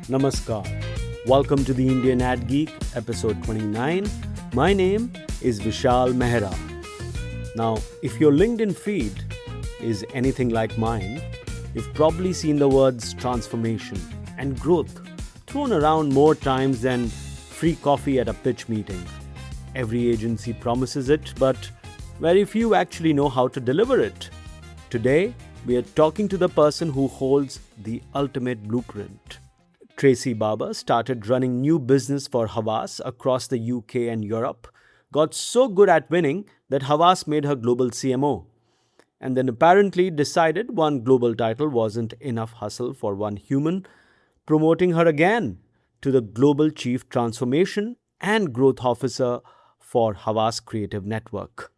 Namaskar. Welcome to the Indian AdGeek, episode 29. My name is Vishal Mehra. Now, if your LinkedIn feed is anything like mine, you've probably seen the words transformation and growth thrown around more times than free coffee at a pitch meeting. Every agency promises it, but very few actually know how to deliver it. Today, we are talking to the person who holds the ultimate blueprint. Tracey Barber started running new business for Havas across the UK and Europe, got so good at winning that Havas made her Global CMO, and then apparently decided one global title wasn't enough hustle for one human, promoting her again to the Global Chief Transformation and Growth Officer for Havas Creative Network.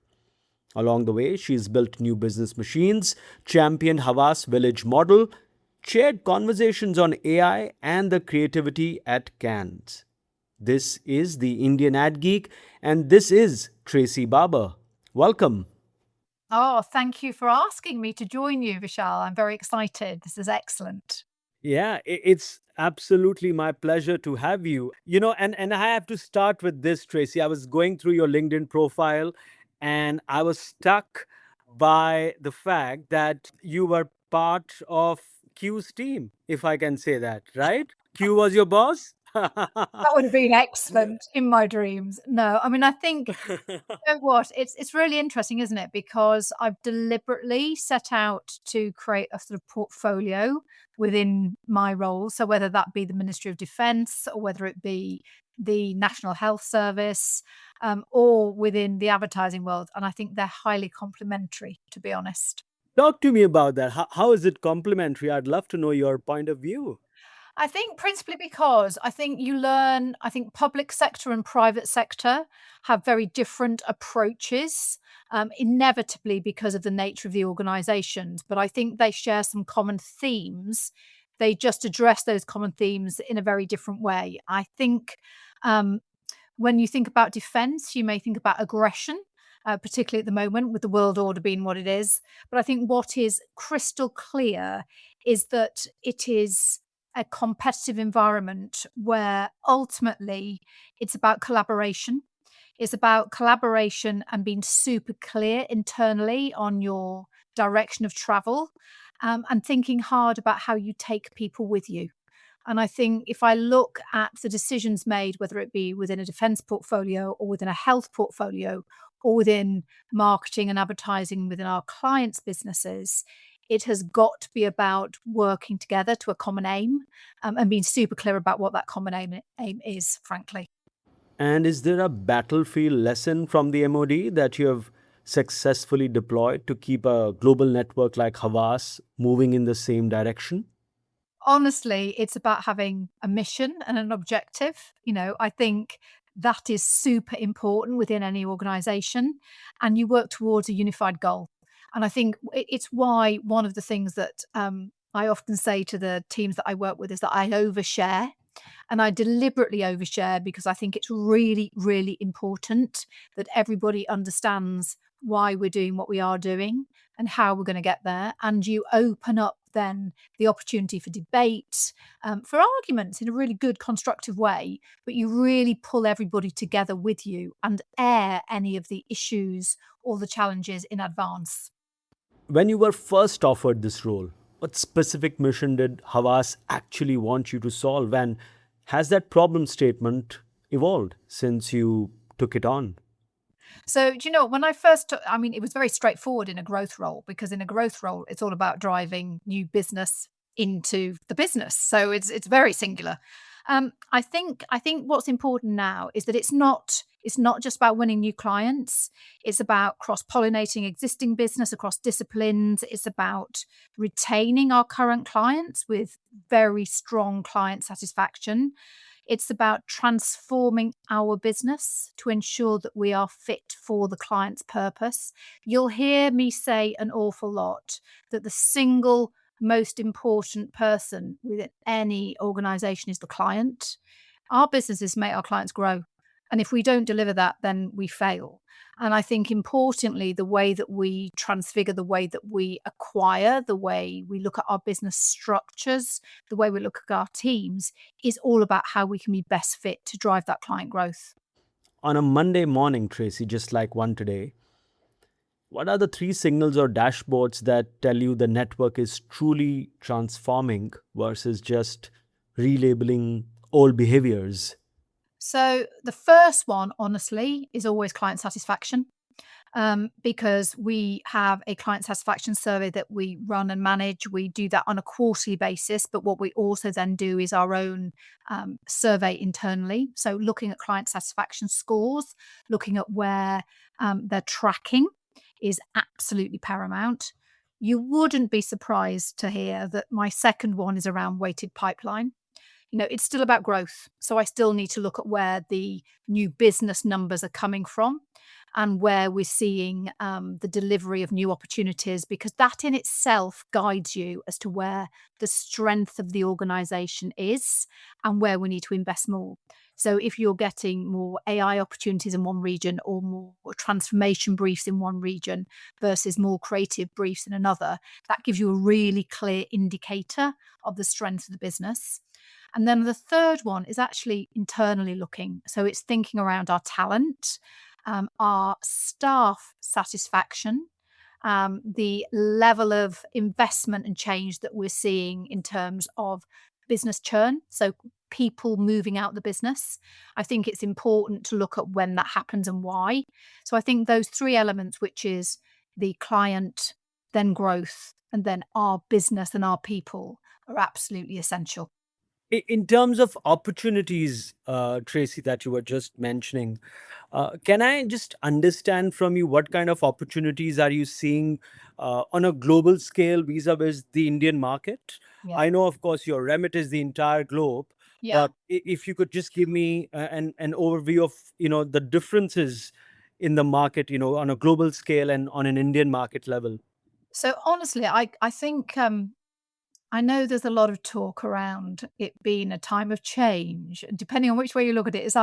Along the way, she's built new business machines, championed Havas Village model, chaired conversations on AI and the creativity at Cannes. This is the Indian AdGeek, and this is Tracey Barber. Welcome. Oh, thank you for asking me to join you, Vishal. I'm very excited. This is excellent. Yeah, it's absolutely my pleasure to have you. And I have to start with this, Tracy. I was going through your LinkedIn profile and I was struck by the fact that you were part of Q's team, if I can say that, right? Q was your boss? That would have been excellent in my dreams. No, I mean, I think, you know what? It's really interesting, isn't it? Because I've deliberately set out to create a sort of portfolio within my role. So whether that be the Ministry of Defence or whether it be the National Health Service, or within the advertising world. And I think they're highly complementary, to be honest. Talk to me about that. How is it complementary? I'd love to know your point of view. I think principally because I think public sector and private sector have very different approaches, inevitably because of the nature of the organizations. But I think they share some common themes. They just address those common themes in a very different way. I think um, when you think about defense, you may think about aggression. Particularly at the moment, with the world order being what it is. But I think what is crystal clear is that it is a competitive environment where ultimately it's about collaboration. It's about collaboration and being super clear internally on your direction of travel, and thinking hard about how you take people with you. And I think if I look at the decisions made, whether it be within a defense portfolio or within a health portfolio or within marketing and advertising within our clients' businesses, it has got to be about working together to a common aim, and being super clear about what that common aim is, frankly. And is there a battlefield lesson from the MOD that you have successfully deployed to keep a global network like Havas moving in the same direction? Honestly, it's about having a mission and an objective. I think that is super important within any organization, and you work towards a unified goal. And I think it's why one of the things that I often say to the teams that I work with is that I overshare, and I deliberately overshare because I think it's really, really important that everybody understands why we're doing what we are doing and how we're going to get there. And you open up then the opportunity for debate, for arguments in a really good, constructive way, but you really pull everybody together with you and air any of the issues or the challenges in advance. When you were first offered this role, what specific mission did Havas actually want you to solve? And has that problem statement evolved since you took it on? So, do you know, when I first took, I mean, it was very straightforward in a growth role because in a growth role, it's all about driving new business into the business. So it's very singular. I think what's important now is that it's not just about winning new clients. It's about cross pollinating existing business across disciplines. It's about retaining our current clients with very strong client satisfaction. It's about transforming our business to ensure that we are fit for the client's purpose. You'll hear me say an awful lot that the single most important person within any organization is the client. Our businesses make our clients grow. And if we don't deliver that, then we fail. And I think importantly, the way that we transfigure, the way that we acquire, the way we look at our business structures, the way we look at our teams is all about how we can be best fit to drive that client growth. On a Monday morning, Tracy, just like one today, what are the three signals or dashboards that tell you the network is truly transforming versus just relabeling old behaviors? So the first one, honestly, is always client satisfaction. Because we have a client satisfaction survey that we run and manage. We do that on a quarterly basis, but what we also then do is our own survey internally. So looking at client satisfaction scores, looking at where they're tracking is absolutely paramount. You wouldn't be surprised to hear that my second one is around weighted pipeline. It's still about growth. So I still need to look at where the new business numbers are coming from and where we're seeing the delivery of new opportunities, because that in itself guides you as to where the strength of the organization is and where we need to invest more. So if you're getting more AI opportunities in one region or more transformation briefs in one region versus more creative briefs in another, that gives you a really clear indicator of the strength of the business. And then the third one is actually internally looking. So it's thinking around our talent, our staff satisfaction, the level of investment and change that we're seeing in terms of business churn. So people moving out the business. I think it's important to look at when that happens and why. So I think those three elements, which is the client, then growth, and then our business and our people, are absolutely essential. In terms of opportunities, Tracy, that you were just mentioning, can I just understand from you what kind of opportunities are you seeing on a global scale vis-a-vis the Indian market? Yeah. I know, of course, your remit is the entire globe, Yeah. but if you could just give me an overview of the differences in the market, on a global scale and on an Indian market level. So honestly, I think I know there's a lot of talk around it being a time of change. And depending on which way you look at it, it's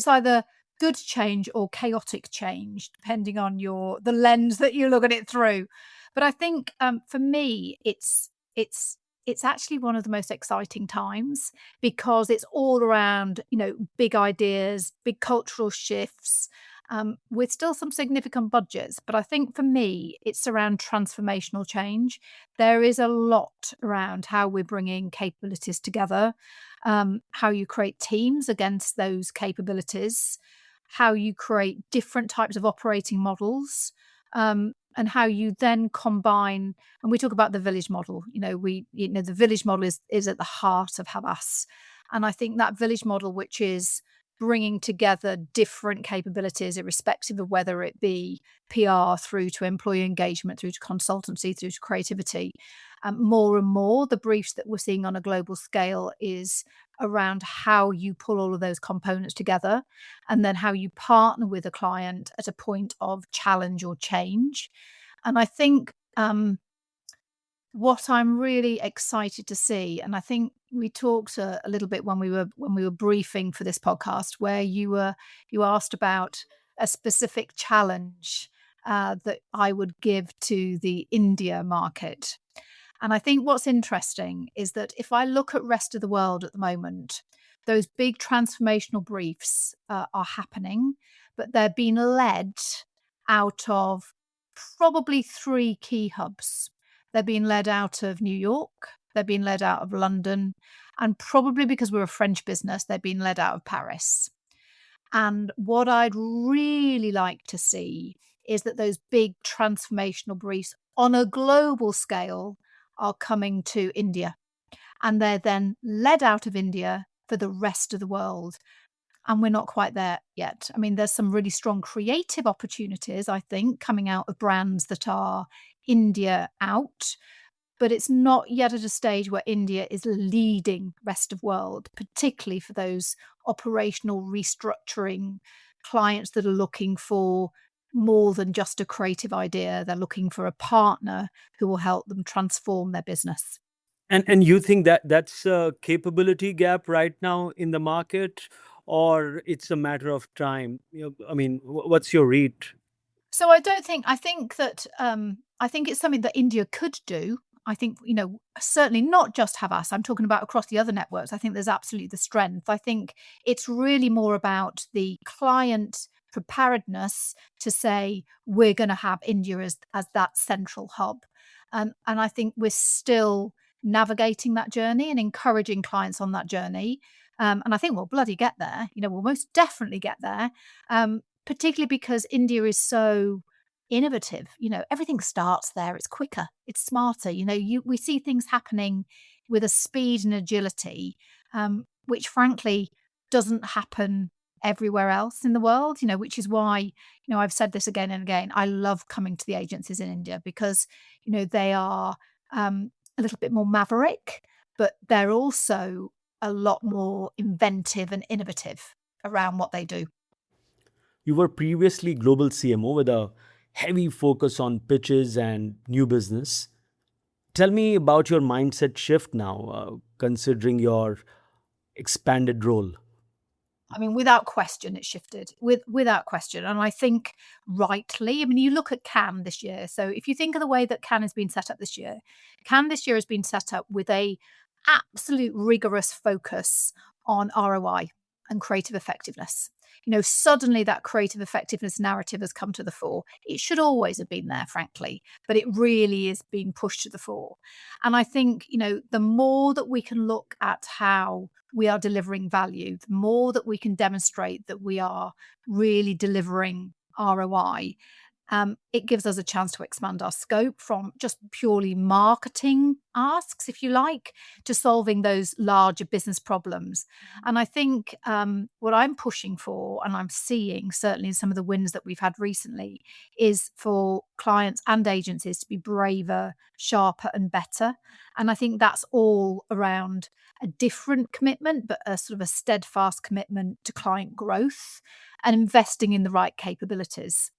either good change or chaotic change, depending on the lens that you look at it through. But I think for me, it's actually one of the most exciting times because it's all around big ideas, big cultural shifts. With still some significant budgets, but I think for me, it's around transformational change. There is a lot around how we're bringing capabilities together, how you create teams against those capabilities, how you create different types of operating models, and how you then combine. And we talk about the village model. The village model is at the heart of Havas, and I think that village model, which is bringing together different capabilities, irrespective of whether it be PR through to employee engagement, through to consultancy, through to creativity. More and more, the briefs that we're seeing on a global scale is around how you pull all of those components together and then how you partner with a client at a point of challenge or change. And I think what I'm really excited to see, and I think we talked a little bit when we were briefing for this podcast, where you asked about a specific challenge that I would give to the India market. And I think what's interesting is that if I look at rest of the world at the moment, those big transformational briefs are happening, but they're being led out of probably three key hubs. They're being led out of New York, they're being led out of London, and probably because we're a French business, they're being led out of Paris. And what I'd really like to see is that those big transformational briefs on a global scale are coming to India. And they're then led out of India for the rest of the world. And we're not quite there yet. I mean, there's some really strong creative opportunities, I think, coming out of brands that are India out, but it's not yet at a stage where India is leading rest of world, particularly for those operational restructuring clients that are looking for more than just a creative idea. They're looking for a partner who will help them transform their business. And you think that that's a capability gap right now in the market, or it's a matter of time? I mean, what's your read? So I think it's something that India could do. I think, certainly not just Havas. I'm talking about across the other networks. I think there's absolutely the strength. I think it's really more about the client preparedness to say we're going to have India as that central hub. And I think we're still navigating that journey and encouraging clients on that journey. And I think we'll bloody get there. We'll most definitely get there. Particularly because India is so innovative. Everything starts there. It's quicker, it's smarter. We see things happening with a speed and agility, which frankly doesn't happen everywhere else in the world, which is why, I've said this again and again. I love coming to the agencies in India because, they are a little bit more maverick, but they're also a lot more inventive and innovative around what they do. You were previously global CMO with a heavy focus on pitches and new business. Tell me about your mindset shift now, considering your expanded role. I mean, without question, it shifted without question, and I think rightly. I mean, you look at Cannes this year. So if you think of the way that Cannes has been set up this year, Cannes this year has been set up with a absolute rigorous focus on ROI and creative effectiveness. Suddenly that creative effectiveness narrative has come to the fore. It should always have been there, frankly, but it really is being pushed to the fore. And I think, the more that we can look at how we are delivering value, the more that we can demonstrate that we are really delivering ROI, it gives us a chance to expand our scope from just purely marketing asks, if you like, to solving those larger business problems. And I think what I'm pushing for, and I'm seeing certainly in some of the wins that we've had recently, is for clients and agencies to be braver, sharper, and better. And I think that's all around a different commitment, but a sort of a steadfast commitment to client growth and investing in the right capabilities.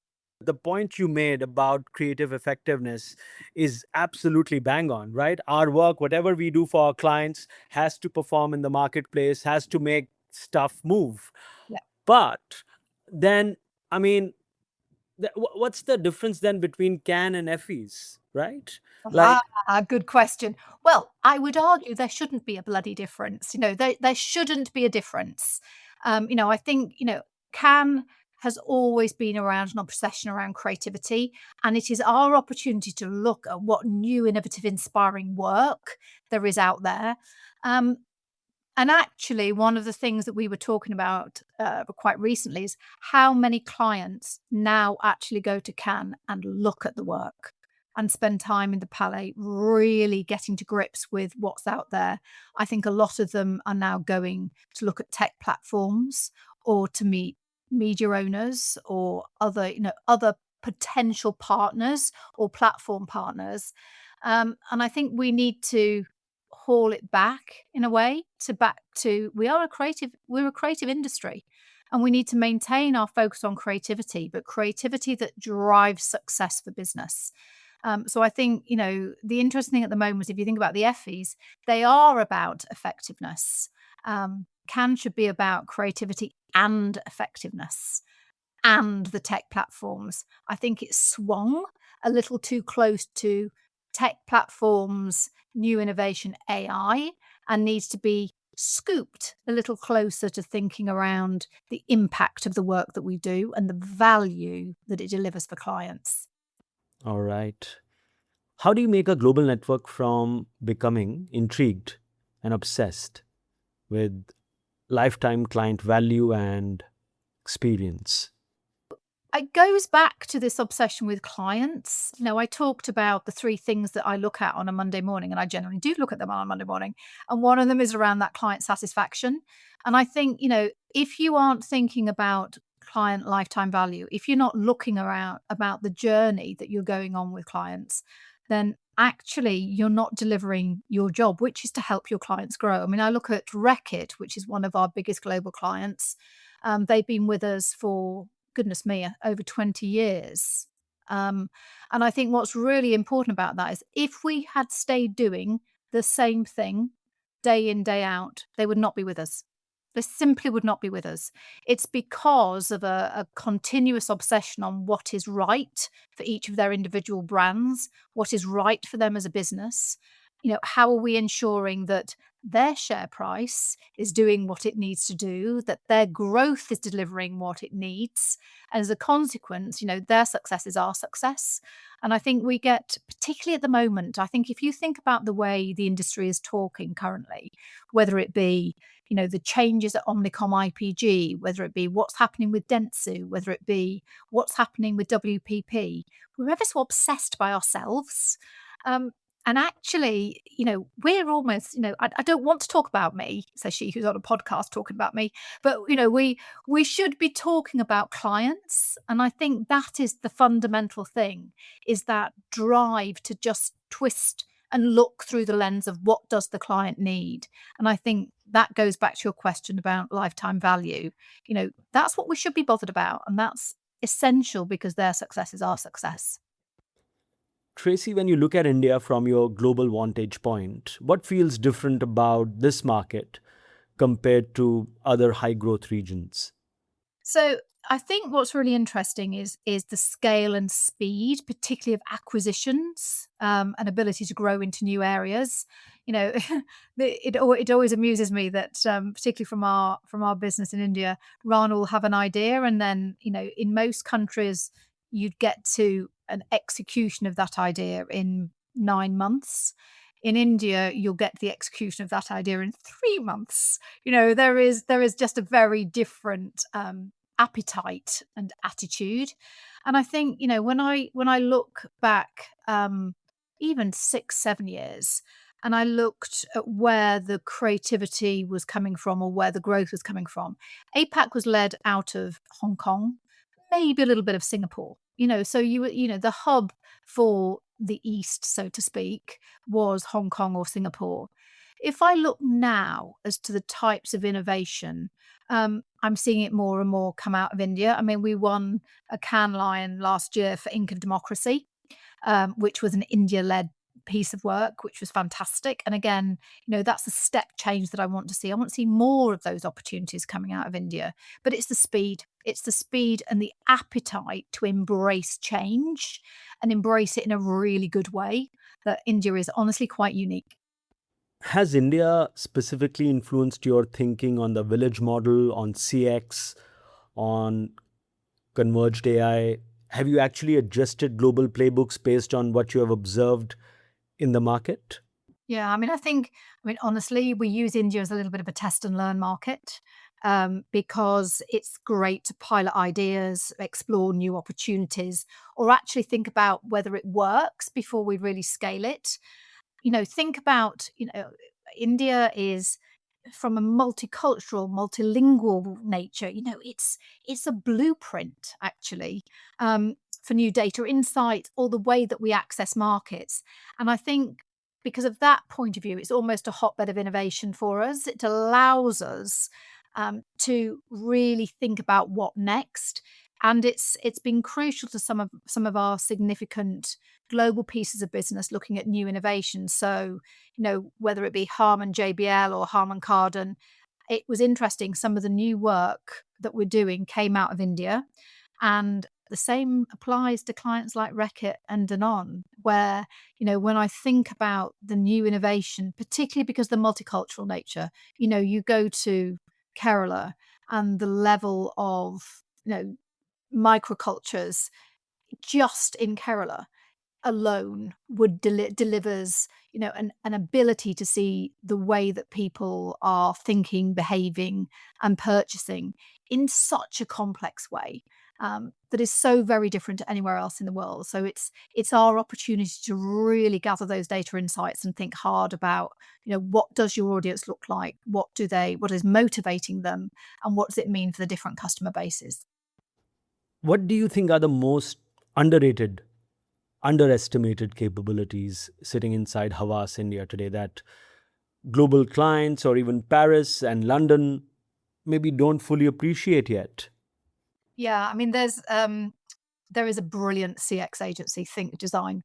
The point you made about creative effectiveness is absolutely bang on, right? Our work, whatever we do for our clients, has to perform in the marketplace, has to make stuff move. Yeah. But then, I mean, what's the difference then between can and FEs, right? Like, Good question. Well, I would argue there shouldn't be a bloody difference. There shouldn't be a difference. I think, Can has always been around an obsession around creativity, and it is our opportunity to look at what new, innovative, inspiring work there is out there. Um, and actually, one of the things that we were talking about quite recently is how many clients now actually go to Cannes and look at the work and spend time in the Palais, really getting to grips with what's out there. I think a lot of them are now going to look at tech platforms or to meet media owners or other potential partners or platform partners. And I think we need to haul it back in a way to back to we're a creative industry, and we need to maintain our focus on creativity, but creativity that drives success for business. So I think, the interesting thing at the moment is if you think about the FEs, they are about effectiveness. Can should be about creativity and effectiveness and the tech platforms. I think it's swung a little too close to tech platforms, new innovation, AI, and needs to be scooped a little closer to thinking around the impact of the work that we do and the value that it delivers for clients. all right. How do you make a global network from becoming intrigued and obsessed with lifetime client value and experience? It goes back to this obsession with clients. I talked about the three things that I look at on a Monday morning, and I generally do look at them on a Monday morning. And one of them is around that client satisfaction. And I think, if you aren't thinking about client lifetime value, if you're not looking around about the journey that you're going on with clients, then actually you're not delivering your job, which is to help your clients grow. I mean, I look at Reckitt, which is one of our biggest global clients. They've been with us for, goodness me, over 20 years. Um, and I think what's really important about that is if we had stayed doing the same thing day in, day out, they would not be with us. They simply would not be with us. It's because of a continuous obsession on what is right for each of their individual brands, what is right for them as a business. How are we ensuring that their share price is doing what it needs to do, that their growth is delivering what it needs. And as a consequence, their success is our success. And I think we get, particularly at the moment, I think if you think about the way the industry is talking currently, whether it be the changes at Omnicom IPG, whether it be what's happening with Dentsu, whether it be what's happening with WPP, we're ever so obsessed by ourselves. Um, and actually, we're almost, I don't want to talk about me, says she who's on a podcast talking about me, but we should be talking about clients. And I think that is the fundamental thing, is that drive to just twist and look through the lens of what does the client need. And I think that goes back to your question about lifetime value. That's what we should be bothered about. And that's essential because their success is our success. Tracy, when you look at India from your global vantage point, what feels different about this market compared to other high growth regions? So I think what's really interesting is the scale and speed, particularly of acquisitions, and ability to grow into new areas. You know, it always amuses me that, particularly from our business in India, Rana will have an idea, and then in most countries you'd get to an execution of that idea in 9 months. In India, you'll get the execution of that idea in 3 months. There is just a very different appetite and attitude. And I think when I look back, even 6-7 years, and I looked at where the creativity was coming from or where the growth was coming from, APAC was led out of Hong Kong, maybe a little bit of Singapore. So the hub for the East, so to speak, was Hong Kong or Singapore. If I look now as to the types of innovation, I'm seeing it more and more come out of India. I mean, we won a Cannes Lion last year for Ink of Democracy, which was an India-led piece of work, which was fantastic. And again, that's a step change that I want to see. I want to see more of those opportunities coming out of India. But it's the speed. It's the speed and the appetite to embrace change and embrace it in a really good way that India is honestly quite unique. Has India specifically influenced your thinking on the village model, on CX, on Converged AI? Have you actually adjusted global playbooks based on what you have observed in the market? Yeah, honestly, we use India as a little bit of a test and learn market, because it's great to pilot ideas, explore new opportunities, or actually think about whether it works before we really scale it. Think about, India is, from a multicultural, multilingual nature, it's a blueprint actually, for new data insights or the way that we access markets. And I think because of that point of view, it's almost a hotbed of innovation for us. It allows us to really think about what next. And it's been crucial to some of our significant global pieces of business looking at new innovations. So, whether it be Harman JBL or Harman Kardon, it was interesting. Some of the new work that we're doing came out of India. And the same applies to clients like Reckitt and Danone, where, when I think about the new innovation, particularly because of the multicultural nature, you go to Kerala and the level of, microcultures just in Kerala alone would delivers an ability to see the way that people are thinking, behaving, and purchasing in such a complex way, that is so very different to anywhere else in the world. So it's our opportunity to really gather those data insights and think hard about what does your audience look like, what is motivating them, and what does it mean for the different customer bases. What do you think are the most underrated, underestimated capabilities sitting inside Havas India today that global clients or even Paris and London maybe don't fully appreciate yet? Yeah, there is a brilliant CX agency, Think Design,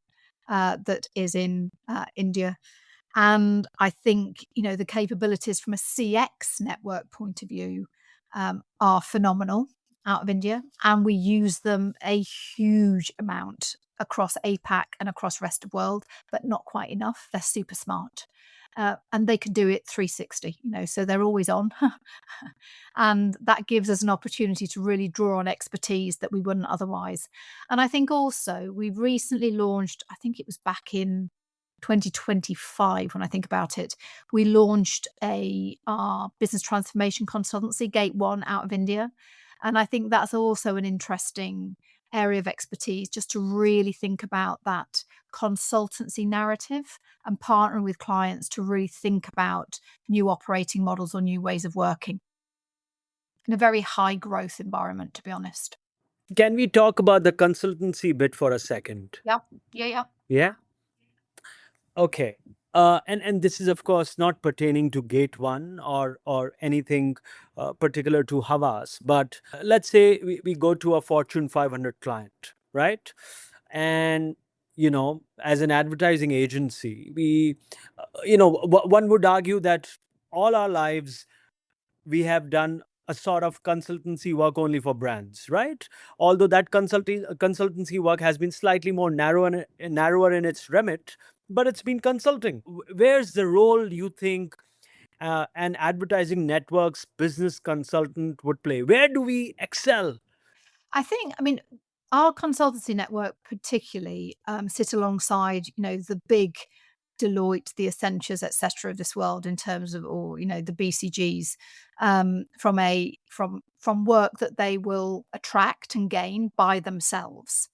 that is in India. And I think, the capabilities from a CX network point of view are phenomenal out of India. And we use them a huge amount across APAC and across rest of world, but not quite enough. They're super smart. And they can do it 360, so they're always on. And that gives us an opportunity to really draw on expertise that we wouldn't otherwise. And I think also we've recently launched, I think it was back in 2025 when I think about it, we launched our business transformation consultancy, Gate One, out of India. And I think that's also an interesting area of expertise, just to really think about that consultancy narrative and partnering with clients to really think about new operating models or new ways of working in a very high growth environment, to be honest. Can we talk about the consultancy bit for a second? Yeah. Yeah. Yeah. Yeah. Okay. And this is of course not pertaining to Gate One or anything particular to Havas, but let's say we go to a Fortune 500 client, right? And as an advertising agency, one would argue that all our lives we have done a sort of consultancy work only for brands, right? Although that consultancy work has been slightly more narrower in its remit, but it's been consulting. Where's the role you think an advertising network's business consultant would play? Where do we excel? I mean, our consultancy network particularly sit alongside, the big Deloitte, the Accentures, et cetera, of this world in terms of, or the BCGs, from work that they will attract and gain by themselves.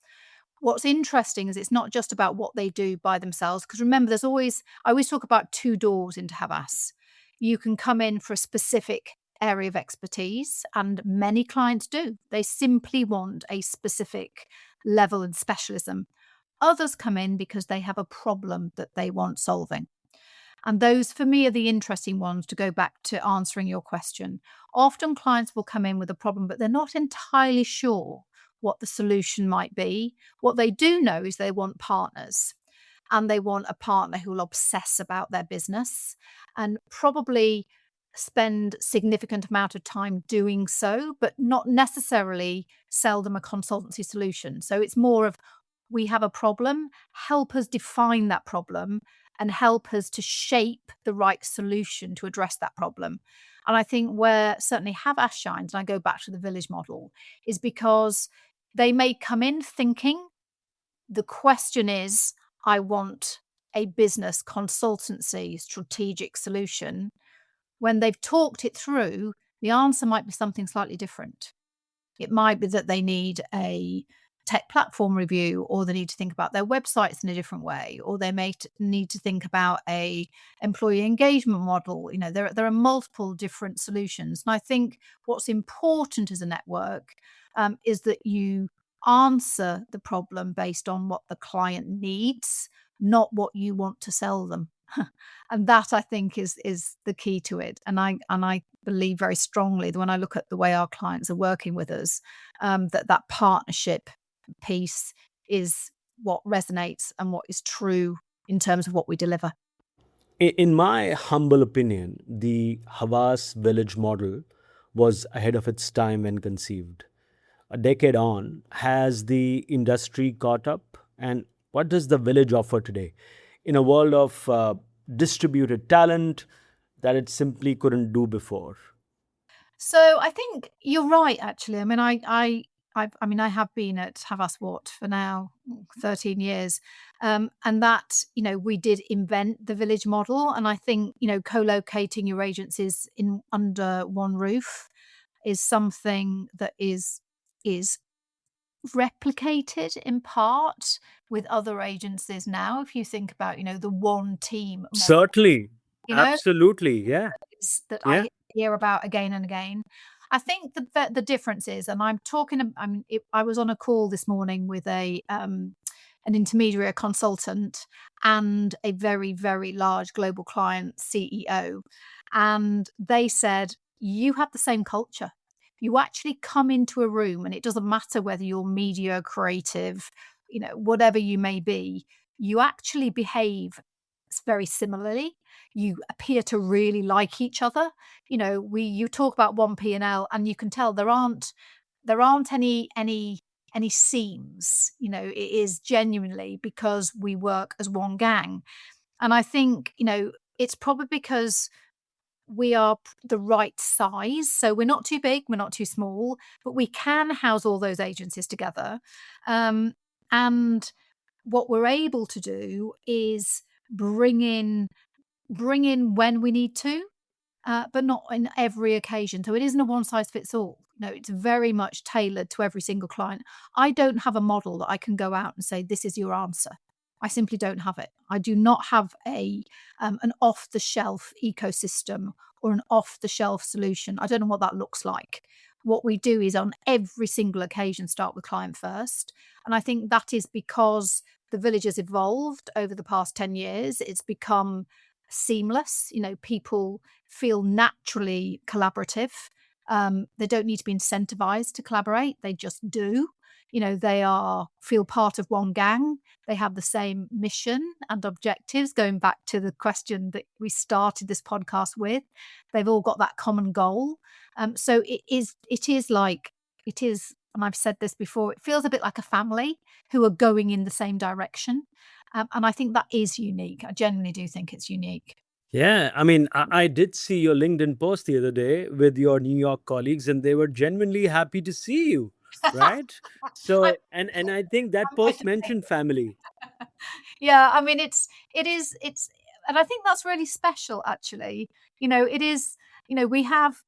What's interesting is it's not just about what they do by themselves, because remember, I always talk about two doors into Havas. You can come in for a specific area of expertise, and many clients do. They simply want a specific level and specialism. Others come in because they have a problem that they want solving. And those, for me, are the interesting ones, to go back to answering your question. Often clients will come in with a problem, but they're not entirely sure what the solution might be. What they do know is they want partners, and they want a partner who will obsess about their business and probably spend significant amount of time doing so, but not necessarily sell them a consultancy solution. So it's more of, we have a problem, help us define that problem and help us to shape the right solution to address that problem. And I think where certainly Havas shines, and I go back to the village model, is because they may come in thinking the question is, I want a business consultancy strategic solution. When they've talked it through, the answer might be something slightly different. It might be that they need a tech platform review, or they need to think about their websites in a different way, or they may need to think about a employee engagement model. There are multiple different solutions. And I think what's important as a network is that you answer the problem based on what the client needs, not what you want to sell them. And that, I think, is the key to it. And I believe very strongly that when I look at the way our clients are working with us, that partnership piece is what resonates and what is true in terms of what we deliver. In my humble opinion, the Havas Village model was ahead of its time when conceived. A decade on, has the industry caught up? And what does the village offer today in a world of distributed talent that it simply couldn't do before? So I think you're right, actually. I mean, I have been at Havas What for now 13 years, and that we did invent the village model, and I think co-locating your agencies in under one roof is something that is replicated in part with other agencies now. If you think about the one team model, Certainly. you know Absolutely. Yeah. that Yeah. I hear about again and again. I think the difference is, and I'm talking. I was on a call this morning with an intermediary, a consultant, and a very, very large global client CEO, and they said, "You have the same culture. You actually come into a room, and it doesn't matter whether you're media, creative, whatever you may be. You actually behave very similarly. You appear to really like each other. You talk about one P&L, and you can tell there aren't any seams. It is genuinely because we work as one gang. And I think, it's probably because we are the right size. So we're not too big, we're not too small, but we can house all those agencies together. And what we're able to do is bring in when we need to, but not in every occasion. So it isn't a one size fits all. No, it's very much tailored to every single client. I don't have a model that I can go out and say, this is your answer. I simply don't have it. I do not have an off the shelf ecosystem or an off the shelf solution. I don't know what that looks like. What we do is on every single occasion start with client first. And I think that is because the village has evolved over the past 10 years. It's become seamless. People feel naturally collaborative. They don't need to be incentivized to collaborate. They just do. They feel part of one gang. They have the same mission and objectives. Going back to the question that we started this podcast with, they've all got that common goal. So and I've said this before, it feels a bit like a family who are going in the same direction. And I think that is unique. I genuinely do think it's unique. Yeah, I mean, I did see your LinkedIn post the other day with your New York colleagues, and they were genuinely happy to see you, right? I So, and I think that I post should say. mentioned family. Yeah, I mean, it's and I think that's really special, actually. It is, we have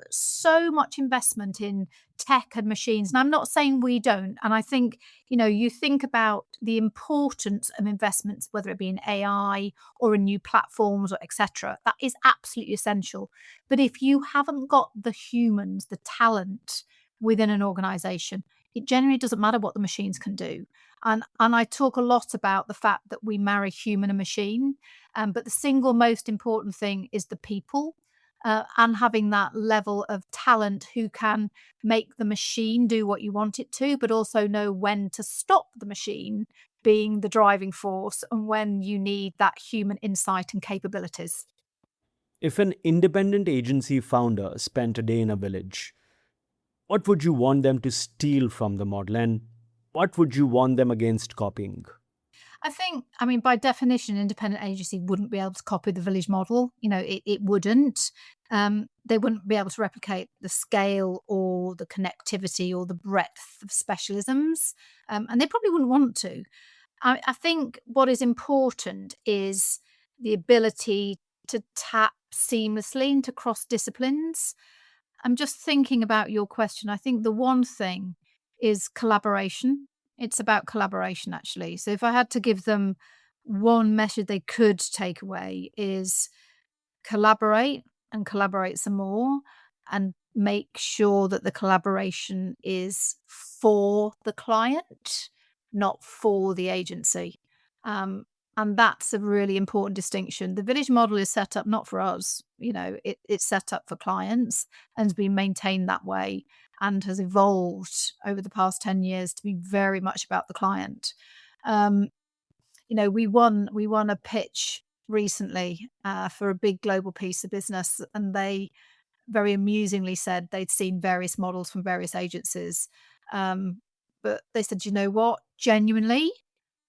so much investment in tech and machines, and I'm not saying we don't. And I think, you think about the importance of investments, whether it be in AI or in new platforms or etc. That is absolutely essential. But if you haven't got the humans, the talent within an organization, it generally doesn't matter what the machines can do. And I talk a lot about the fact that we marry human and machine, but the single most important thing is the people, and having that level of talent who can make the machine do what you want it to, but also know when to stop the machine being the driving force and when you need that human insight and capabilities. If an independent agency founder spent a day in a village, what would you want them to steal from the model, and what would you warn them against copying? I mean, by definition, independent agency wouldn't be able to copy the village model. It wouldn't. They wouldn't be able to replicate the scale or the connectivity or the breadth of specialisms. And they probably wouldn't want to. I think what is important is the ability to tap seamlessly into cross disciplines. I'm just thinking about your question. I think the one thing is collaboration. It's about collaboration, actually. So if I had to give them one message they could take away is collaborate and collaborate some more, and make sure that the collaboration is for the client, not for the agency. Um, and that's a really important distinction. The village model is set up not for us, it's set up for clients and has been maintained that way and has evolved over the past 10 years to be very much about the client. Um, we won a pitch recently for a big global piece of business, and they very amusingly said they'd seen various models from various agencies. But they said, you know what? Genuinely,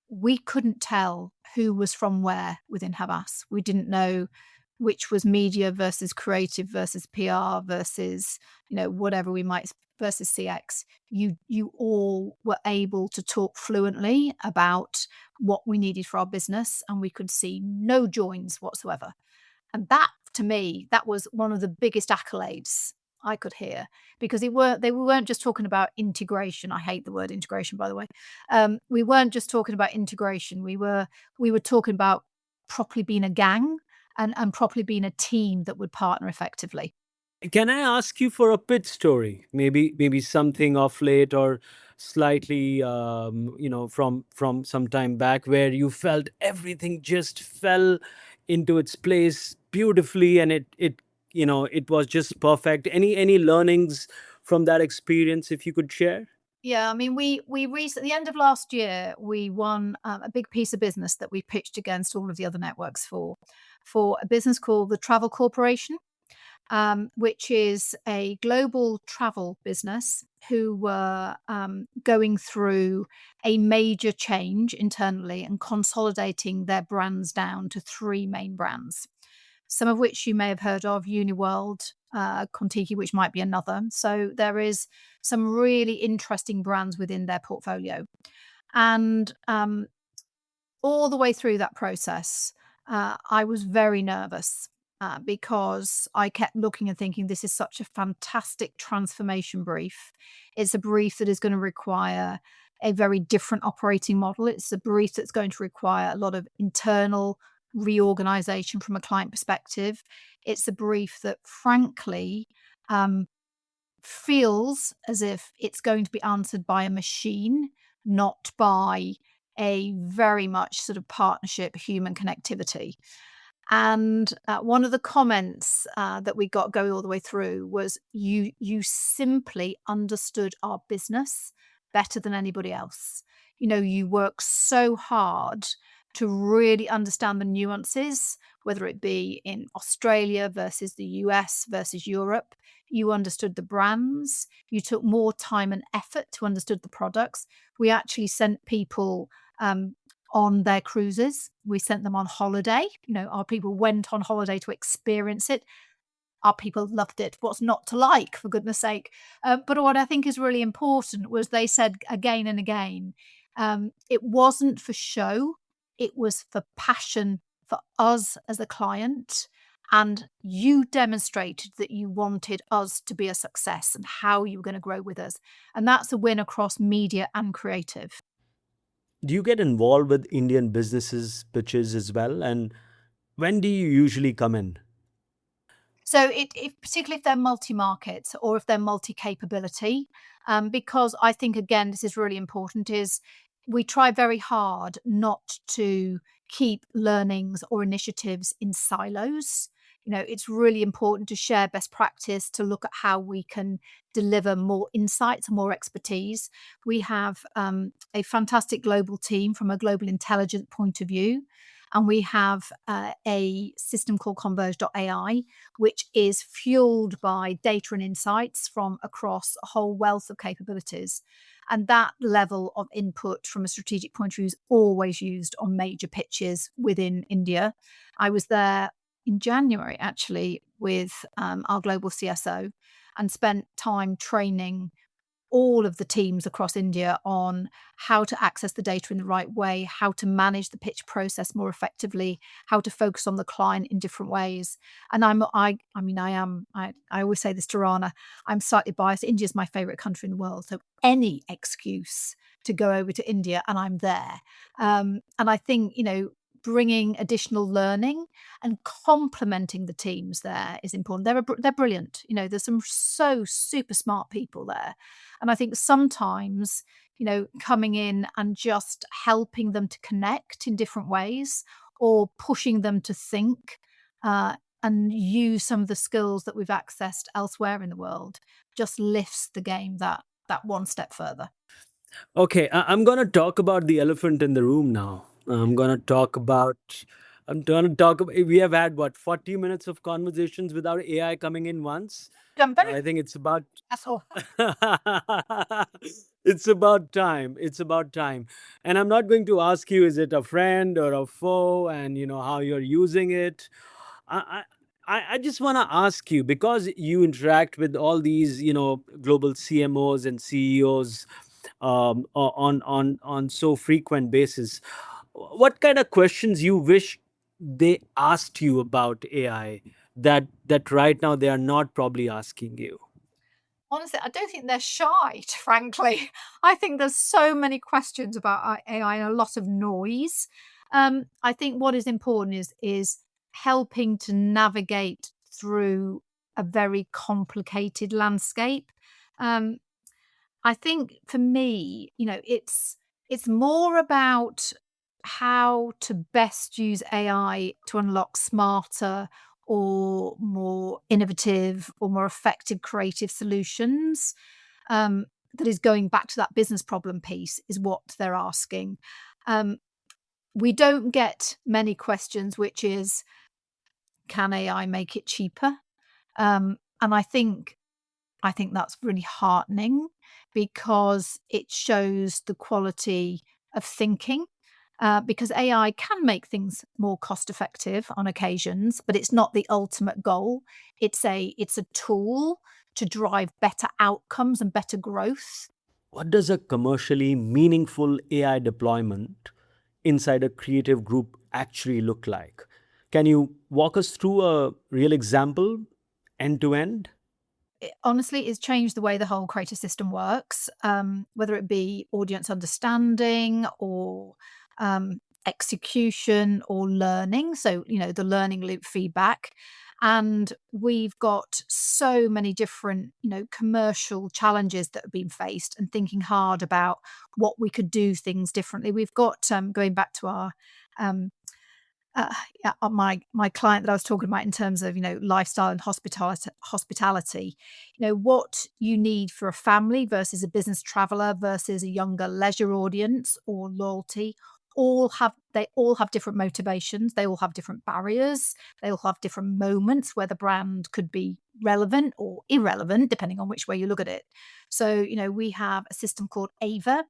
we couldn't tell who was from where within Havas. We didn't know which was media versus creative versus PR versus, whatever we might versus CX. You all were able to talk fluently about what we needed for our business, and we could see no joins whatsoever. And that, to me, that was one of the biggest accolades I could hear, because they weren't just talking about integration. I hate the word integration, by the way. We weren't just talking about integration. We were talking about properly being a gang and properly being a team that would partner effectively. Can I ask you for a pitch story? Maybe something off late or slightly, from some time back, where you felt everything just fell into its place beautifully, and it was just perfect. Any learnings from that experience, if you could share? Yeah, I mean, we recently, the end of last year, we won a big piece of business that we pitched against all of the other networks for a business called the Travel Corporation, which is a global travel business who were going through a major change internally and consolidating their brands down to three main brands, some of which you may have heard of: Uniworld, Contiki, which might be another. So there is some really interesting brands within their portfolio. And all the way through that process, I was very nervous because I kept looking and thinking, this is such a fantastic transformation brief. It's a brief that is going to require a very different operating model. It's a brief that's going to require a lot of internal reorganization from a client perspective. It's a brief that, frankly, um, feels as if it's going to be answered by a machine, not by a very much sort of partnership, human connectivity. And one of the comments that we got going all the way through was, "You simply understood our business better than anybody else. You know, you work so hard to really understand the nuances, whether it be in Australia versus the US versus Europe. You understood the brands. You took more time and effort to understand the products. We actually sent people." On their cruises. We sent them on holiday. You know, our people went on holiday to experience it. Our people loved it. What's not to like, for goodness sake? But what I think is really important was they said again and again, it wasn't for show, it was for passion for us as a client. And you demonstrated that you wanted us to be a success and how you were going to grow with us. And that's a win across media and creative. Do you get involved with Indian businesses pitches as well? And when do you usually come in? So if particularly if they're multi-market or if they're multi-capability, because I think again this is really important, is we try very hard not to keep learnings or initiatives in silos. You know, it's really important to share best practice, to look at how we can deliver more insights and more expertise. We have a fantastic global team from a global intelligence point of view. And we have a system called Converged.AI, which is fueled by data and insights from across a whole wealth of capabilities. And that level of input from a strategic point of view is always used on major pitches within India. I was there in January, actually, with our global CSO and spent time training all of the teams across India on how to access the data in the right way, how to manage the pitch process more effectively, how to focus on the client in different ways. And I always say this to Rana, I'm slightly biased. India is my favorite country in the world. So any excuse to go over to India and I'm there. And I think, you know, bringing additional learning and complementing the teams there is important. They're brilliant. You know, there's some so super smart people there. And I think sometimes, you know, coming in and just helping them to connect in different ways or pushing them to think and use some of the skills that we've accessed elsewhere in the world just lifts the game that one step further. Okay, I'm going to talk about the elephant in the room now. I'm going to talk about. I'm going to talk about. We have had what 40 minutes of conversations without AI coming in once. I'm very I think it's about. That's all. It's about time. It's about time. And I'm not going to ask you, is it a friend or a foe, and how you're using it. I I just want to ask you, because you interact with all these global CMOs and CEOs on so frequent basis. What kind of questions you wish they asked you about AI that right now they are not probably asking you? Honestly, I don't think they're shy, frankly. I think there's so many questions about AI and a lot of noise. I think what is important is helping to navigate through a very complicated landscape. Um, I think for me, you know, it's more about how to best use AI to unlock smarter or more innovative or more effective creative solutions. that is going back to that business problem piece is what they're asking. We don't get many questions, which is, can AI make it cheaper? And I think that's really heartening because it shows the quality of thinking. Because AI can make things more cost effective on occasions, but it's not the ultimate goal. It's a tool to drive better outcomes and better growth. What does a commercially meaningful AI deployment inside a creative group actually look like? Can you walk us through a real example end to end? It honestly, it's changed the way the whole creative system works, whether it be audience understanding or execution or learning. So, the learning loop feedback. And we've got so many different, commercial challenges that have been faced and thinking hard about what we could do things differently. We've got, going back to our um, uh, yeah, my client that I was talking about in terms of, lifestyle and hospitality, what you need for a family versus a business traveler versus a younger leisure audience or loyalty, they all have different motivations, they all have different barriers, they all have different moments where the brand could be relevant or irrelevant depending on which way you look at it. So, we have a system called Ava,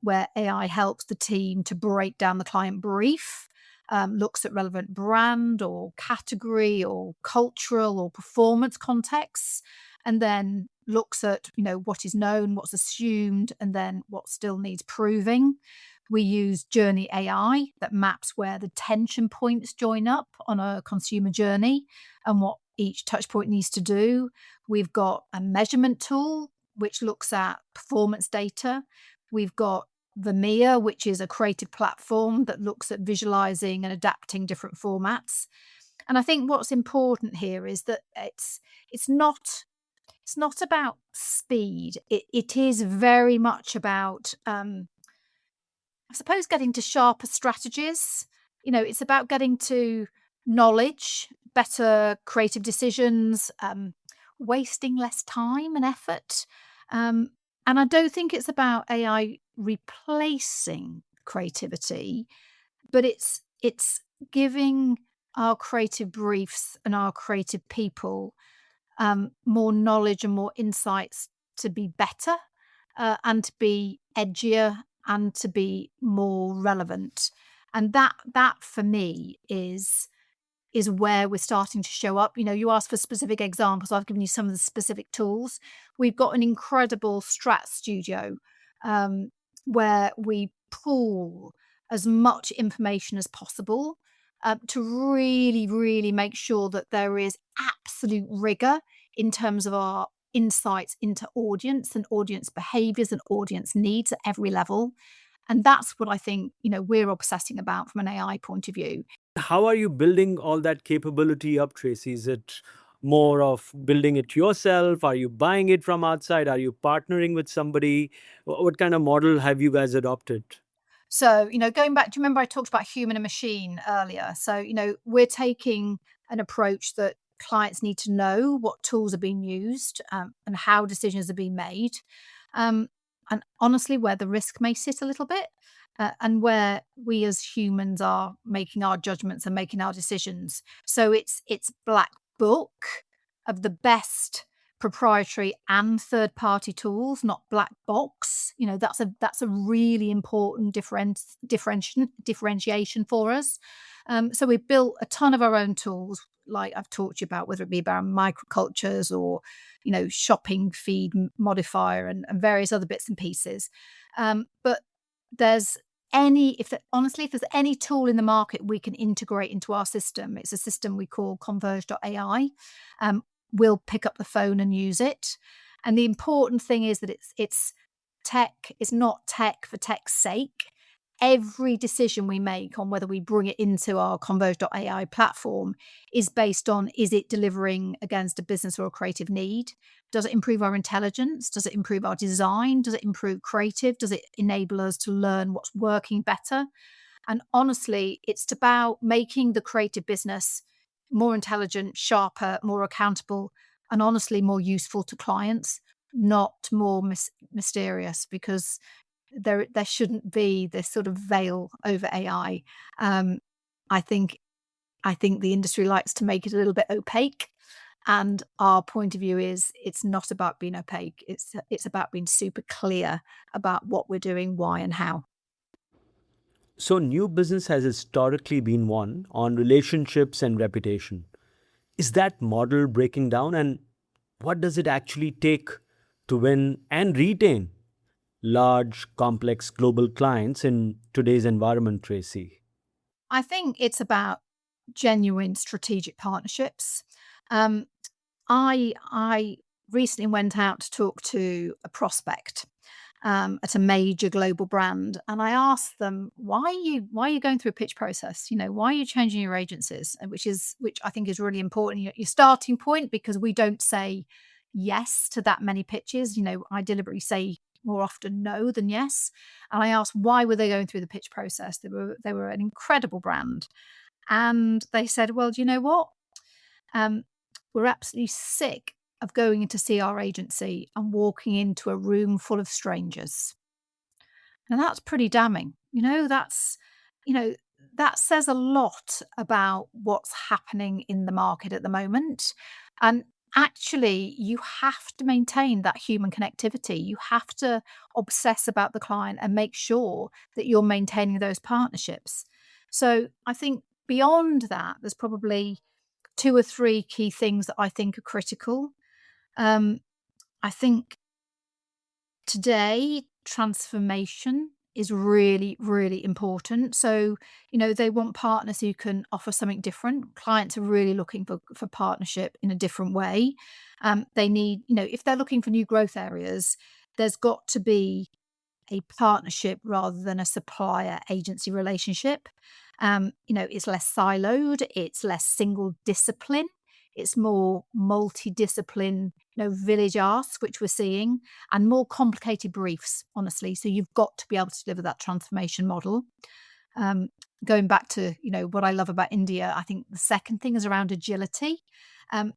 where AI helps the team to break down the client brief, looks at relevant brand or category or cultural or performance contexts, and then looks at, what is known, what's assumed, and then what still needs proving. We use Journey AI that maps where the tension points join up on a consumer journey and what each touch point needs to do. We've got a measurement tool which looks at performance data. We've got Vermeer, which is a creative platform that looks at visualizing and adapting different formats. And I think what's important here is that it's not it's not about speed. It is very much about I suppose getting to sharper strategies. It's about getting to knowledge, better creative decisions, wasting less time and effort. Um, and I don't think it's about AI replacing creativity, but it's giving our creative briefs and our creative people more knowledge and more insights to be better, and to be edgier and to be more relevant. And that for me is where we're starting to show up. You asked for specific examples. I've given you some of the specific tools. We've got an incredible strat studio, um, where we pull as much information as possible, to really, really make sure that there is absolute rigor in terms of our insights into audience and audience behaviors and audience needs at every level. And that's what I think, we're obsessing about from an AI point of view. How are you building all that capability up, Tracy? Is it more of building it yourself? Are you buying it from outside? Are you partnering with somebody? What kind of model have you guys adopted? So, going back, do you remember I talked about human and machine earlier? So, we're taking an approach that clients need to know what tools are being used, and how decisions are being made. Um, and honestly, where the risk may sit a little bit, and where we as humans are making our judgments and making our decisions. So it's black book of the best proprietary and third party tools, not black box. That's a really important differentiation for us. So we built a ton of our own tools, like I've talked to you about, whether it be about microcultures or shopping feed modifier and various other bits and pieces. But there's honestly, if there's any tool in the market we can integrate into our system, it's a system we call Converged.AI. We'll pick up the phone and use it. And the important thing is that it's tech. It's not tech for tech's sake. Every decision we make on whether we bring it into our Converge.ai platform is based on, is it delivering against a business or a creative need? Does it improve our intelligence? Does it improve our design? Does it improve creative? Does it enable us to learn what's working better? And honestly, it's about making the creative business more intelligent, sharper, more accountable, and honestly more useful to clients, not more mysterious, because there shouldn't be this sort of veil over AI. Um, I think I think the industry likes to make it a little bit opaque, and our point of view is it's not about being opaque. It's about being super clear about what we're doing, why, and how. So, new business has historically been won on relationships and reputation. Is that model breaking down, and what does it actually take to win and retain large, complex global clients in today's environment, Tracy? I think it's about genuine strategic partnerships. Um, I recently went out to talk to a prospect at a major global brand, and I asked them, why are you going through a pitch process? Why are you changing your agencies? And which I think is really important. Your starting point, because we don't say yes to that many pitches. I deliberately say more often no than yes. And I asked, why were they going through the pitch process? They were an incredible brand, and they said, well, do you know what? Um, we're absolutely sick of going in to see our agency and walking into a room full of strangers. And that's pretty damning. You know, that says a lot about what's happening in the market at the moment. And actually, you have to maintain that human connectivity. You have to obsess about the client and make sure that you're maintaining those partnerships. So I think beyond that, there's probably two or three key things that I think are critical. Um, I think today transformation is really, really important. So, they want partners who can offer something different. Clients are really looking for partnership in a different way. They need, if they're looking for new growth areas, there's got to be a partnership rather than a supplier agency relationship. It's less siloed, it's less single discipline, it's more multidiscipline, village ask, which we're seeing, and more complicated briefs, honestly. So you've got to be able to deliver that transformation model. Um, Going back to, what I love about India, I think the second thing is around agility. Um,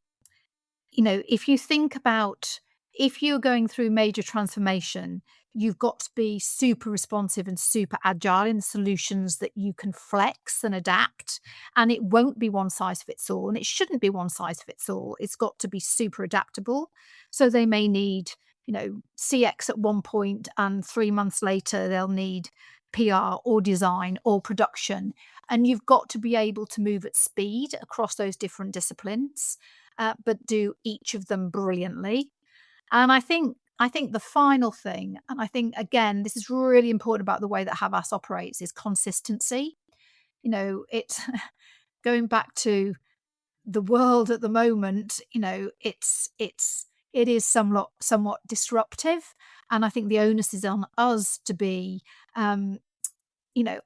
if you think about, if you're going through major transformation, you've got to be super responsive and super agile in the solutions that you can flex and adapt. And it won't be one size fits all, and it shouldn't be one size fits all. It's got to be super adaptable. So they may need, CX at one point, and 3 months later, they'll need PR or design or production. And you've got to be able to move at speed across those different disciplines, but do each of them brilliantly. And I think the final thing, and I think again, this is really important about the way that Havas operates, is consistency. It's going back to the world at the moment. It is somewhat disruptive, and I think the onus is on us to be um,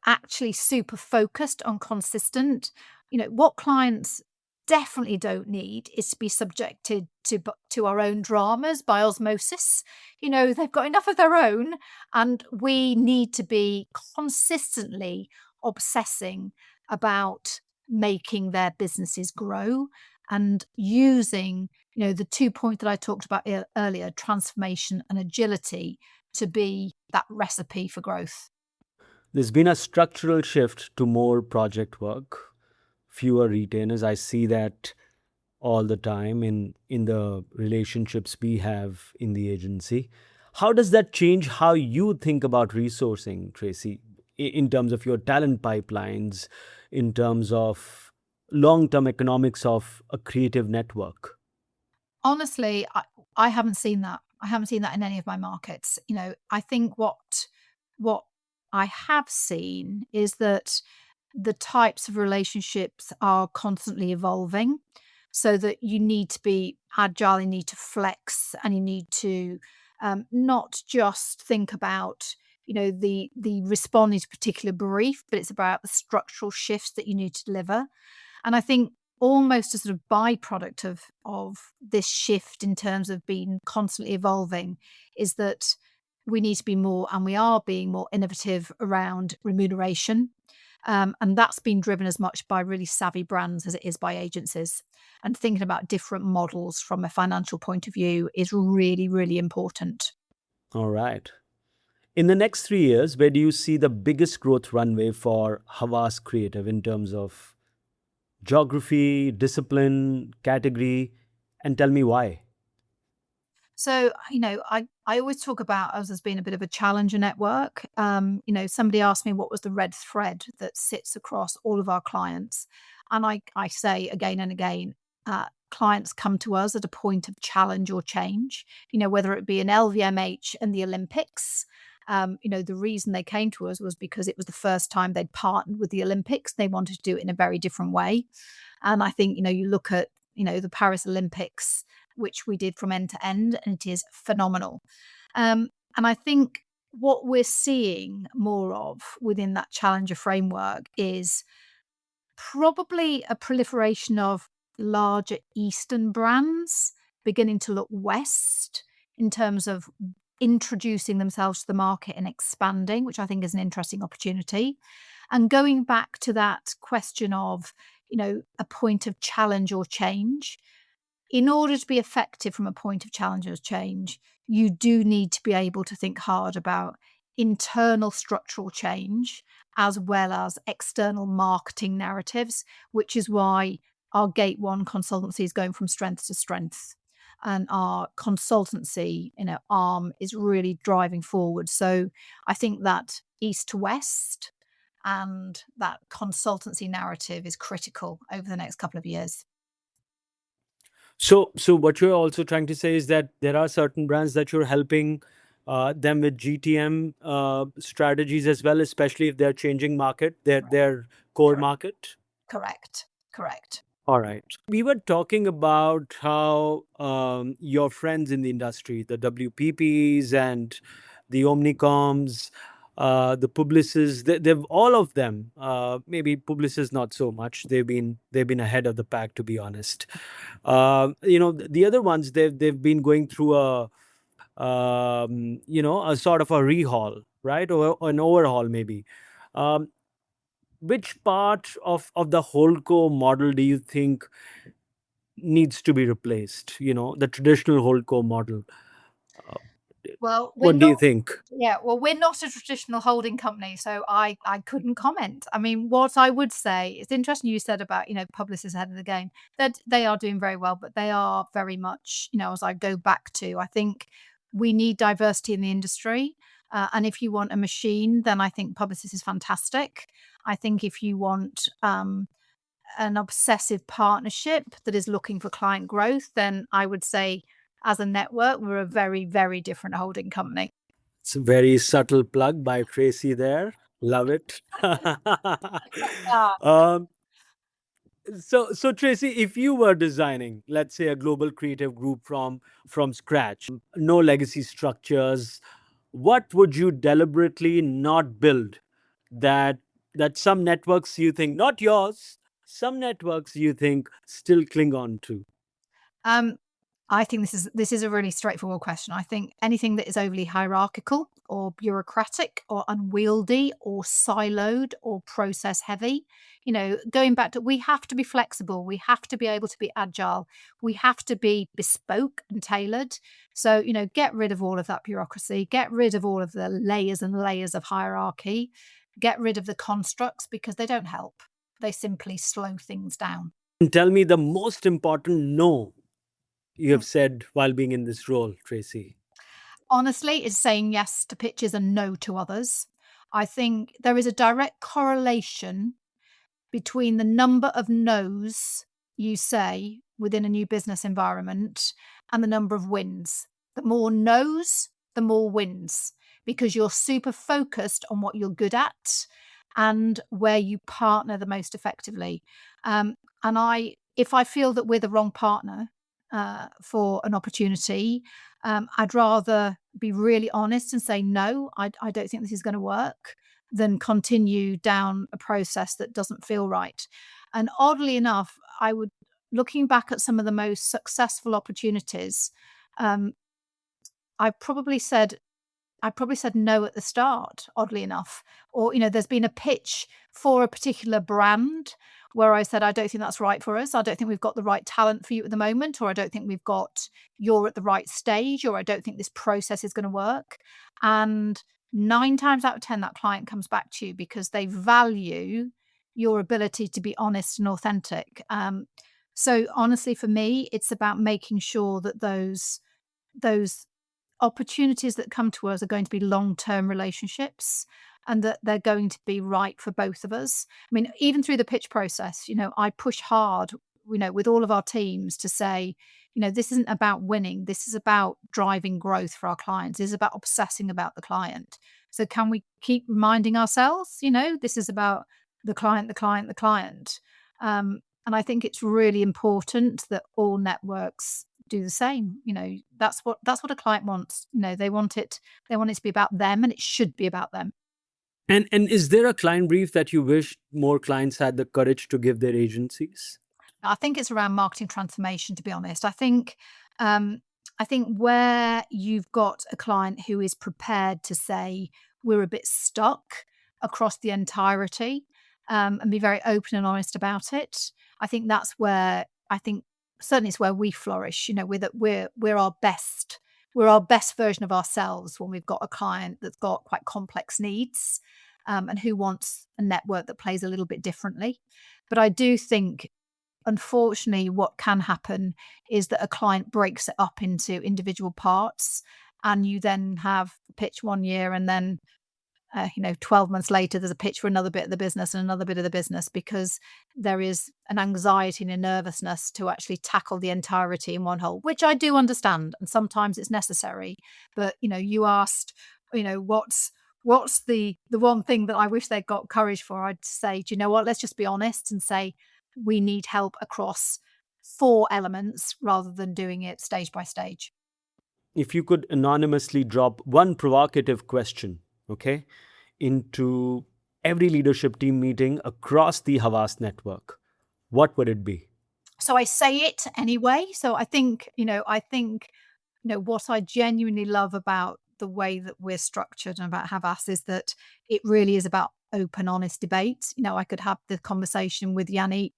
actually super focused on consistent. What clients definitely don't need is to be subjected to our own dramas by osmosis. They've got enough of their own, and we need to be consistently obsessing about making their businesses grow and using, the 2 points that I talked about earlier, transformation and agility, to be that recipe for growth. There's been a structural shift to more project work, fewer retainers. I see that all the time in the relationships we have in the agency. How does that change how you think about resourcing, Tracy, in terms of your talent pipelines, in terms of long-term economics of a creative network? Honestly, I haven't seen that. I haven't seen that in any of my markets. I think what I have seen is that the types of relationships are constantly evolving, so that you need to be agile, you need to flex, and you need to not just think about, the responding to a particular brief, but it's about the structural shifts that you need to deliver. And I think almost a sort of byproduct of this shift in terms of being constantly evolving is that we need to be more, and we are being more innovative around remuneration. And that's been driven as much by really savvy brands as it is by agencies. And thinking about different models from a financial point of view is really, really important. All right. In the next 3 years, where do you see the biggest growth runway for Havas Creative in terms of geography, discipline, category, and tell me why? So, I always talk about us as being a bit of a challenger network. Somebody asked me what was the red thread that sits across all of our clients. And I say again and again, clients come to us at a point of challenge or change, whether it be an LVMH and the Olympics. The reason they came to us was because it was the first time they'd partnered with the Olympics. They wanted to do it in a very different way. And I think, you look at, the Paris Olympics, which we did from end to end, and it is phenomenal. And I think what we're seeing more of within that challenger framework is probably a proliferation of larger Eastern brands beginning to look west in terms of introducing themselves to the market and expanding, which I think is an interesting opportunity. And going back to that question of, a point of challenge or change, in order to be effective from a point of challenge or change, you do need to be able to think hard about internal structural change as well as external marketing narratives, which is why our Gate One consultancy is going from strength to strength. And our consultancy, arm is really driving forward. So I think that east to west and that consultancy narrative is critical over the next couple of years. So what you're also trying to say is that there are certain brands that you're helping them with GTM strategies as well, especially if they're changing market, their core Correct. market. Correct. Correct. All right. We were talking about how your friends in the industry, the WPPs and the Omnicoms, the Publicis, they've all of them. Maybe Publicis not so much. They've been ahead of the pack, to be honest. The other ones they've been going through a sort of a rehaul, right, or an overhaul maybe. Um, which part of the whole core model do you think needs to be replaced? The traditional holdco model. Uh, Well, we're what do you not think? yeah, well, we're not a traditional holding company, so I couldn't comment. I mean, what I would say, it's interesting you said about, Publicis ahead of the game. That they are doing very well, but they are very much, as I go back to, I think we need diversity in the industry. And if you want a machine, then I think Publicis is fantastic. I think if you want an obsessive partnership that is looking for client growth, then I would say as a network, we're a very, very different holding company. It's a very subtle plug by Tracy there. Love it. Yeah. um, so Tracy, if you were designing, let's say, a global creative group from scratch, no legacy structures, what would you deliberately not build that some networks you think, not yours, some networks you think still cling on to? Um, I think this is a really straightforward question. I think anything that is overly hierarchical or bureaucratic or unwieldy or siloed or process heavy, going back to, we have to be flexible, we have to be able to be agile, we have to be bespoke and tailored. So, get rid of all of that bureaucracy, get rid of all of the layers and layers of hierarchy, get rid of the constructs because they don't help. They simply slow things down. And tell me the most important no you have said while being in this role, Tracy. Honestly, is saying yes to pitches and no to others. I think there is a direct correlation between the number of no's you say within a new business environment and the number of wins. The more no's, the more wins because you're super focused on what you're good at and where you partner the most effectively. If I feel that we're the wrong partner for an opportunity, I'd rather be really honest and say, no, I don't think this is going to work than continue down a process that doesn't feel right. And oddly enough, looking back at some of the most successful opportunities, I probably said I probably said no at the start, oddly enough. Or, there's been a pitch for a particular brand where I said, I don't think that's right for us. I don't think we've got the right talent for you at the moment, or I don't think you're at the right stage, or I don't think this process is going to work. And 9 times out of 10, that client comes back to you because they value your ability to be honest and authentic. So honestly, for me, it's about making sure that those opportunities that come to us are going to be long-term relationships and that they're going to be right for both of us. I mean, even through the pitch process, I push hard, with all of our teams to say, this isn't about winning. This is about driving growth for our clients. This is about obsessing about the client. So can we keep reminding ourselves, this is about the client, the client, the client. And I think it's really important that all networks do the same. That's what a client wants. They want it to be about them, and it should be about them. And is there a client brief that you wish more clients had the courage to give their agencies? I think it's around marketing transformation, to be honest. I think where you've got a client who is prepared to say, we're a bit stuck across the entirety, and be very open and honest about it. I think that's where I think certainly it's where we flourish. We're our best version of ourselves when we've got a client that's got quite complex needs, and who wants a network that plays a little bit differently. But I do think, unfortunately, what can happen is that a client breaks it up into individual parts, and you then have a pitch one year, and then 12 months later, there's a pitch for another bit of the business and another bit of the business, because there is an anxiety and a nervousness to actually tackle the entirety in one whole, which I do understand. And sometimes it's necessary. But, you asked, what's the one thing that I wish they'd got courage for? I'd say, do you know what? Let's just be honest and say we need help across 4 elements rather than doing it stage by stage. If you could anonymously drop one provocative question, okay, into every leadership team meeting across the Havas network, what would it be? So I say it anyway. So I think what I genuinely love about the way that we're structured and about Havas is that it really is about open, honest debate. I could have the conversation with Yannick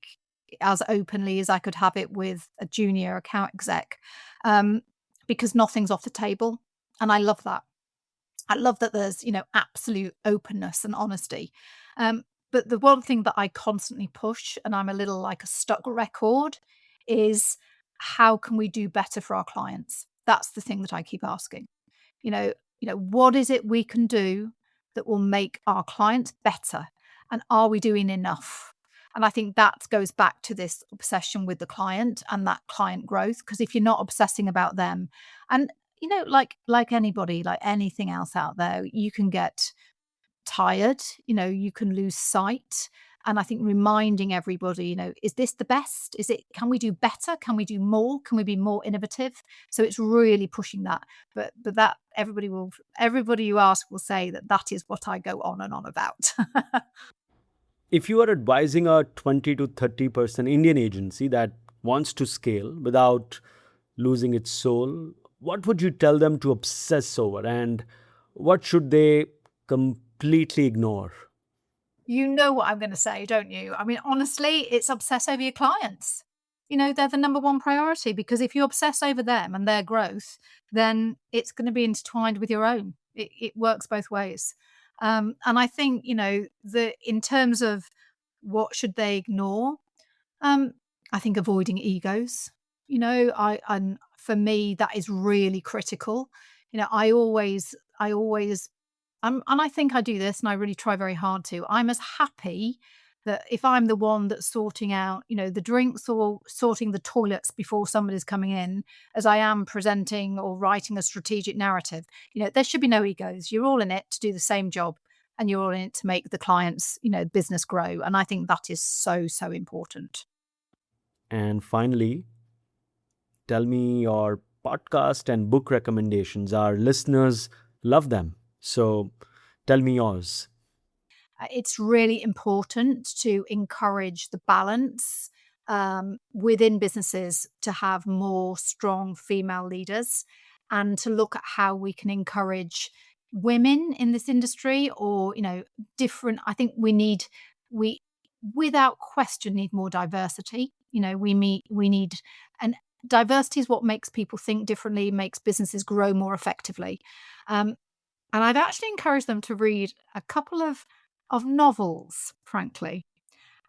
as openly as I could have it with a junior account exec, um, because nothing's off the table. And I love that. I love that there's, absolute openness and honesty. But the one thing that I constantly push, and I'm a little like a stuck record, is how can we do better for our clients? That's the thing that I keep asking. What is it we can do that will make our clients better? And are we doing enough? And I think that goes back to this obsession with the client and that client growth. Because if you're not obsessing about them, and like anybody, like anything else out there, you can get tired, you can lose sight. And I think reminding everybody, is this the best? Can we do better? Can we do more? Can we be more innovative? So it's really pushing that. But that everybody you ask will say that is what I go on and on about. If you are advising a 20 to 30% Indian agency that wants to scale without losing its soul, what would you tell them to obsess over, and what should they completely ignore? You know what I'm gonna say, don't you? I mean, honestly, it's obsess over your clients. They're the number one priority, because if you obsess over them and their growth, then it's gonna be intertwined with your own. It works both ways. And I think, in terms of what should they ignore, um, I think avoiding egos. And for me, that is really critical. I always and I think I do this, and I really try very hard to. I'm as happy that if I'm the one that's sorting out, the drinks or sorting the toilets before somebody's coming in, as I am presenting or writing a strategic narrative. There should be no egos. You're all in it to do the same job, and you're all in it to make the client's, business grow. And I think that is so, so important. And finally, tell me your podcast and book recommendations. Our listeners love them. So tell me yours. It's really important to encourage the balance, within businesses, to have more strong female leaders, and to look at how we can encourage women in this industry or, different. I think we without question need more diversity. We need, and diversity is what makes people think differently, makes businesses grow more effectively. Um, and I'd actually encourage them to read a couple of novels, frankly.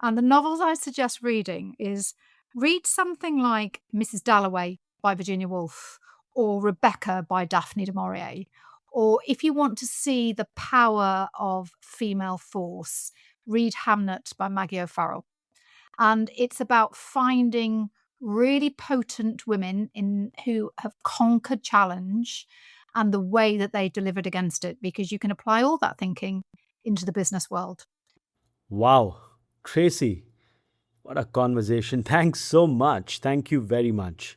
And the novels I suggest reading is read something like Mrs. Dalloway by Virginia Woolf or Rebecca by Daphne du Maurier. Or if you want to see the power of female force, read Hamnet by Maggie O'Farrell. And it's about finding really potent women who have conquered challenge and the way that they delivered against it, because you can apply all that thinking into the business world. Wow, Tracy, what a conversation. Thanks so much. Thank you very much.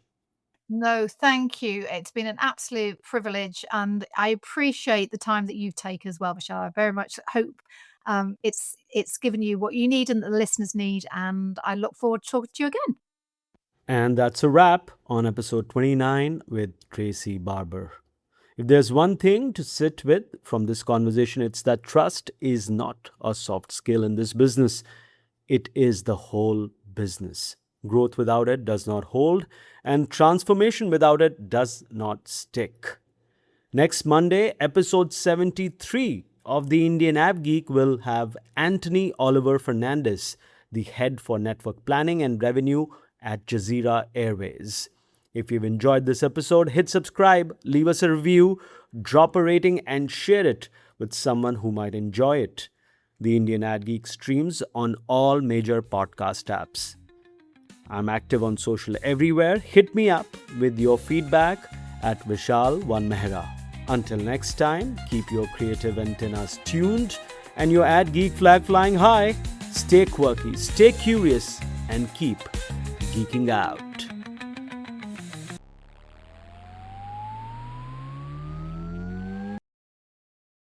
No, thank you. It's been an absolute privilege, and I appreciate the time that you take as well, Michelle. I very much hope it's given you what you need and the listeners need, and I look forward to talking to you again. And that's a wrap on episode 29 with Tracey Barber. If there's one thing to sit with from this conversation, it's that trust is not a soft skill in this business. It is the whole business. Growth without it does not hold, and transformation without it does not stick. Next Monday, episode 73 of the Indian AdGeek will have Anthony Oliver Fernandez, the head for network planning and revenue at Jazeera Airways. If you've enjoyed this episode, hit subscribe, leave us a review, drop a rating, and share it with someone who might enjoy it. The Indian AdGeek streams on all major podcast apps. I'm active on social everywhere. Hit me up with your feedback at Vishal1Mehra. Until next time, keep your creative antennas tuned and your AdGeek flag flying high. Stay quirky, stay curious, and keep geeking out.